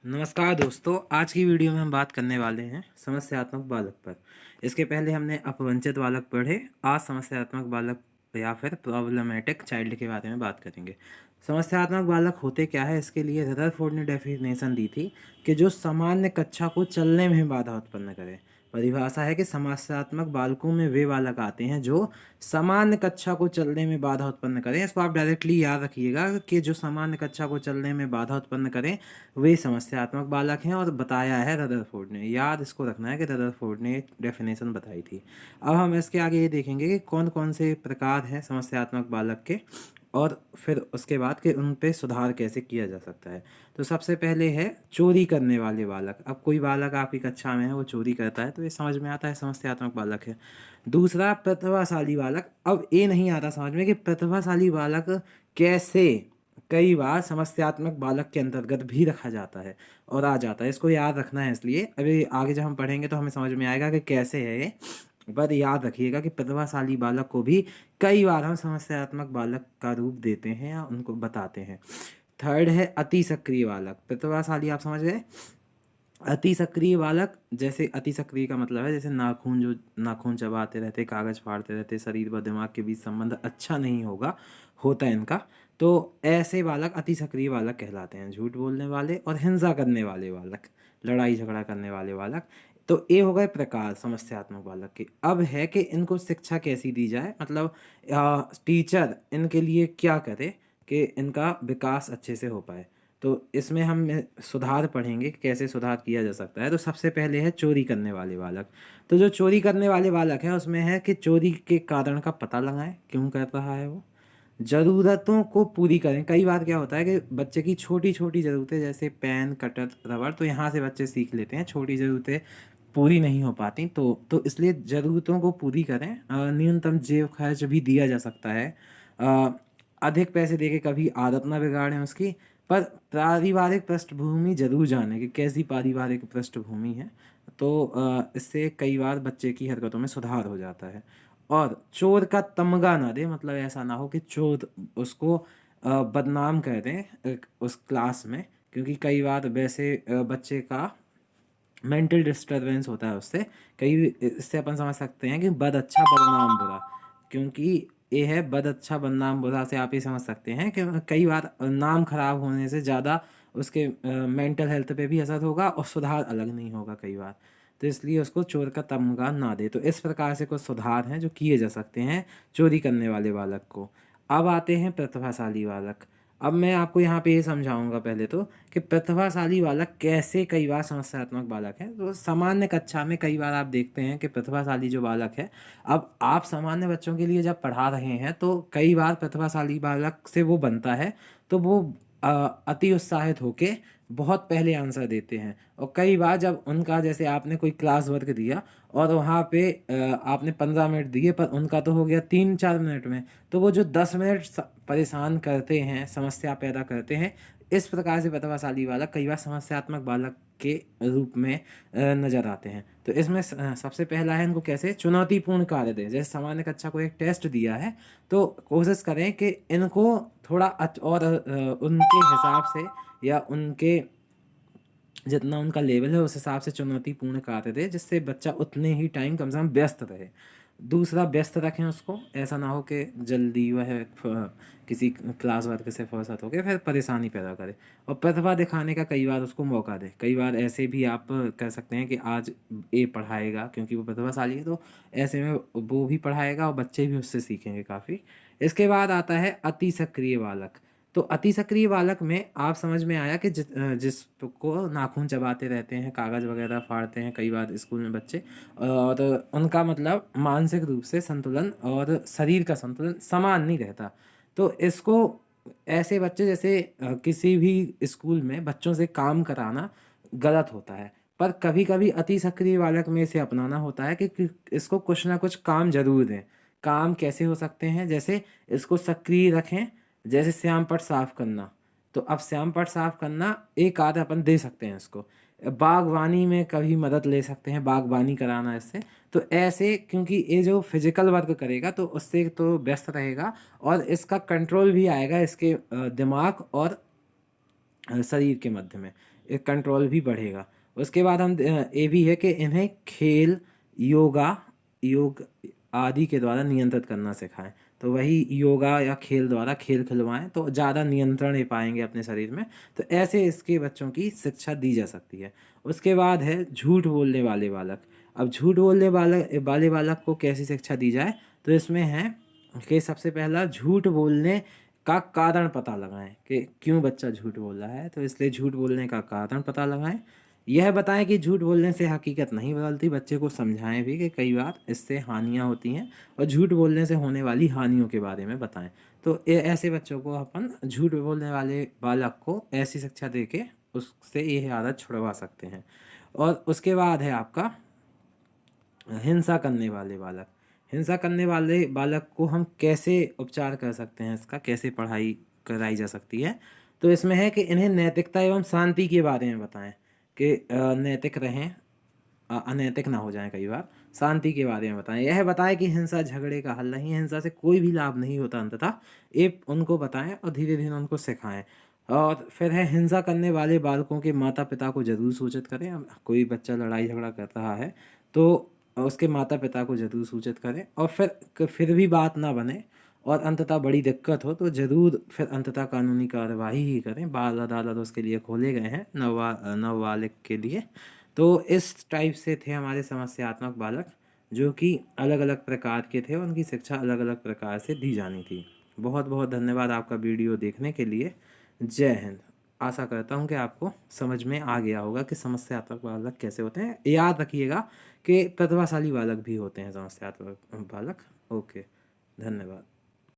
नमस्कार दोस्तों, आज की वीडियो में हम बात करने वाले हैं समस्यात्मक बालक पर। इसके पहले हमने अपवंचित बालक पढ़े। आज समस्यात्मक बालक या फिर प्रॉब्लमेटिक चाइल्ड के बारे में बात करेंगे। समस्यात्मक बालक होते क्या है, इसके लिए रदरफोर्ड ने डेफिनेशन दी थी कि जो सामान्य कक्षा को चलने में बाधा उत्पन्न करे। परिभाषा है कि समस्यात्मक बालकों में वे बालक आते हैं जो सामान्य कक्षा को चलने में बाधा उत्पन्न करें। इसको आप डायरेक्टली याद रखिएगा कि जो सामान्य कक्षा को चलने में बाधा उत्पन्न करें वे समस्यात्मक बालक हैं, और बताया है रदरफोर्ड ने। याद इसको रखना है कि रदरफोर्ड ने डेफिनेशन बताई थी। अब हम इसके आगे ये देखेंगे कि कौन कौन से प्रकार हैं समस्यात्मक बालक के, और फिर उसके बाद कि उन पे सुधार कैसे किया जा सकता है। तो सबसे पहले है चोरी करने वाले बालक। अब कोई बालक आपकी कक्षा में है, वो चोरी करता है, तो ये समझ में आता है समस्यात्मक बालक है। दूसरा प्रतिभाशाली बालक। अब ये नहीं आता समझ में कि प्रतिभाशाली बालक कैसे कई बार समस्यात्मक बालक के अंतर्गत भी रखा जाता है और आ जाता है। इसको याद रखना है, इसलिए अभी आगे जब हम पढ़ेंगे तो हमें समझ में आएगा कि कैसे है ये। पर याद रखिएगा कि प्रतिभाशाली बालक को भी कई बार हम समस्यात्मक बालक का रूप देते हैं या उनको बताते हैं। थर्ड है अति सक्रिय बालक। प्रतिभाशाली आप समझ गए। अति सक्रिय बालक, जैसे अति सक्रिय का मतलब है जैसे नाखून चबाते रहते, कागज फाड़ते रहते, शरीर व दिमाग के बीच संबंध अच्छा नहीं होता है इनका, तो ऐसे बालक अति सक्रिय बालक कहलाते हैं। झूठ बोलने वाले और हिंसा करने वाले बालक, लड़ाई झगड़ा करने वाले बालक। तो ये हो गए प्रकार समस्यात्मक बालक के। अब है कि इनको शिक्षा कैसी दी जाए, मतलब टीचर इनके लिए क्या करे कि इनका विकास अच्छे से हो पाए। तो इसमें हम सुधार पढ़ेंगे कि कैसे सुधार किया जा सकता है। तो सबसे पहले है चोरी करने वाले बालक। तो जो चोरी करने वाले बालक हैं उसमें है कि चोरी के कारण का पता लगाएं, क्यों कर रहा है वो। ज़रूरतों को पूरी करें। कई बार क्या होता है कि बच्चे की छोटी छोटी ज़रूरतें जैसे पेन, कटर, रबड़, तो यहाँ से बच्चे सीख लेते हैं। छोटी ज़रूरतें पूरी नहीं हो पाती, तो इसलिए ज़रूरतों को पूरी करें। न्यूनतम जेब खर्च भी दिया जा सकता है। अ, अधिक पैसे देके कभी आदत ना बिगाड़ें उसकी। पर पारिवारिक पृष्ठभूमि ज़रूर जानें कि कैसी पारिवारिक पृष्ठभूमि है। तो इससे कई बार बच्चे की हरकतों में सुधार हो जाता है। और चोर का तमगा ना दे, मतलब ऐसा ना हो कि चोर उसको बदनाम कर दें उस क्लास में, क्योंकि कई बार वैसे बच्चे का मेंटल डिस्टरबेंस होता है उससे। कई इससे अपन समझ सकते हैं कि बद अच्छा बदनाम बुरा, क्योंकि ये है बद अच्छा बदनाम बुरा से आप ये समझ सकते हैं कि कई बार नाम खराब होने से ज़्यादा उसके मेंटल हेल्थ पे भी असर होगा और सुधार अलग नहीं होगा कई बार। तो इसलिए उसको चोर का तमगा ना दे। तो इस प्रकार से कुछ सुधार हैं जो किए जा सकते हैं चोरी करने वाले बालक को। अब आते हैं प्रतिभाशाली बालक। अब मैं आपको यहाँ पे ये समझाऊंगा पहले तो कि प्रतिभाशाली बालक कैसे कई बार समस्यात्मक बालक है। तो सामान्य कक्षा में कई बार आप देखते हैं कि प्रतिभाशाली जो बालक है, अब आप सामान्य बच्चों के लिए जब पढ़ा रहे हैं तो कई बार प्रतिभाशाली बालक से वो बनता है, तो वो अति उत्साहित होके बहुत पहले आंसर देते हैं। और कई बार जब उनका, जैसे आपने कोई क्लास वर्क दिया और वहाँ पे आपने 15 मिनट दिए, पर उनका तो हो गया 3-4 मिनट में, तो वो जो 10 मिनट परेशान करते हैं, समस्या पैदा करते हैं, इस प्रकार से प्रतिभाशाली बालक कई बार समस्यात्मक बालक के रूप में नज़र आते हैं। तो इसमें सबसे पहला है, इनको कैसे चुनौतीपूर्ण कार्य दें। जैसे सामान्य कक्षा को एक टेस्ट दिया है, तो कोशिश करें कि इनको थोड़ा और उनके हिसाब से या उनके जितना उनका लेवल है उस हिसाब से चुनौतीपूर्ण कार्य दें, जिससे बच्चा उतने ही टाइम कम से कम व्यस्त रहे। दूसरा, व्यस्त रखें उसको। ऐसा ना हो कि जल्दी वह किसी क्लास वर्क से फुर्सत होकर फिर परेशानी पैदा करे। और प्रतिभा दिखाने का कई बार उसको मौका दें। कई बार ऐसे भी आप कह सकते हैं कि आज ये पढ़ाएगा क्योंकि वो प्रतिभाशाली है, तो ऐसे में वो भी पढ़ाएगा और बच्चे भी उससे सीखेंगे काफ़ी। इसके बाद आता है अति सक्रिय बालक। तो अति सक्रिय बालक में आप समझ में आया कि जिसको नाखून चबाते रहते हैं, कागज़ वगैरह फाड़ते हैं कई बार स्कूल में बच्चे, और उनका मतलब मानसिक रूप से संतुलन और शरीर का संतुलन समान नहीं रहता। तो इसको, ऐसे बच्चे जैसे किसी भी स्कूल में बच्चों से काम कराना गलत होता है, पर कभी कभी अति सक्रिय बालक में इसे अपनाना होता है कि इसको कुछ ना कुछ काम जरूर दें। काम कैसे हो सकते हैं, जैसे इसको सक्रिय रखें, जैसे श्याम पट साफ करना। तो अब श्याम पट साफ करना एक आध अपन दे सकते हैं इसको। बागवानी में कभी मदद ले सकते हैं, बागवानी कराना इससे। तो ऐसे, क्योंकि ये जो फिजिकल वर्क करेगा तो उससे तो व्यस्त रहेगा, और इसका कंट्रोल भी आएगा इसके दिमाग और शरीर के मध्य में। कंट्रोल भी बढ़ेगा। उसके बाद हम ये भी है कि इन्हें खेल, योग आदि के द्वारा नियंत्रित करना सिखाएं। तो वही योगा या खेल द्वारा खेल खिलवाएं तो ज़्यादा नियंत्रण ले पाएंगे अपने शरीर में। तो ऐसे इसके बच्चों की शिक्षा दी जा सकती है। उसके बाद है झूठ बोलने वाले बालक। अब झूठ बोलने वाले बालक को कैसी शिक्षा दी जाए, तो इसमें है कि सबसे पहला झूठ बोलने का कारण पता लगाएं कि क्यों बच्चा झूठ बोल रहा है, तो इसलिए झूठ बोलने का कारण पता लगाएं। यह बताएं कि झूठ बोलने से हकीकत नहीं बदलती, बच्चे को समझाएं भी कि कई बार इससे हानियां होती हैं और झूठ बोलने से होने वाली हानियों के बारे में बताएं। तो ऐसे बच्चों को अपन झूठ बोलने वाले बालक को ऐसी शिक्षा दे के उससे ये आदत छुड़वा सकते हैं। और उसके बाद है आपका हिंसा करने वाले बालक। हिंसा करने वाले बालक को हम कैसे उपचार कर सकते हैं, इसका कैसे पढ़ाई कराई जा सकती है, तो इसमें है कि इन्हें नैतिकता एवं शांति के बारे में बताएं कि नैतिक रहें, अनैतिक ना हो जाएं, कई बार शांति के बारे में बताएं। यह बताएं कि हिंसा झगड़े का हल नहीं है, हिंसा से कोई भी लाभ नहीं होता अंततः, ये उनको बताएं और धीरे धीरे उनको सिखाएं। और फिर है हिंसा करने वाले बालकों के माता पिता को ज़रूर सूचित करें। अब कोई बच्चा लड़ाई झगड़ा कर रहा है तो उसके माता पिता को ज़रूर सूचित करें, और फिर भी बात ना बने और अंततः बड़ी दिक्कत हो तो ज़रूर फिर अंततः कानूनी कार्यवाही ही करें। बाल अदालत उसके लिए खोले गए हैं नवबालिग के लिए। तो इस टाइप से थे हमारे समस्यात्मक बालक, जो कि अलग अलग प्रकार के थे, उनकी शिक्षा अलग अलग प्रकार से दी जानी थी। बहुत बहुत धन्यवाद आपका वीडियो देखने के लिए। जय हिंद। आशा करता हूँ कि आपको समझ में आ गया होगा कि समस्यात्मक बालक कैसे होते हैं। याद रखिएगा कि प्रतिभाशाली बालक भी होते हैं समस्यात्मक बालक। ओके, धन्यवाद।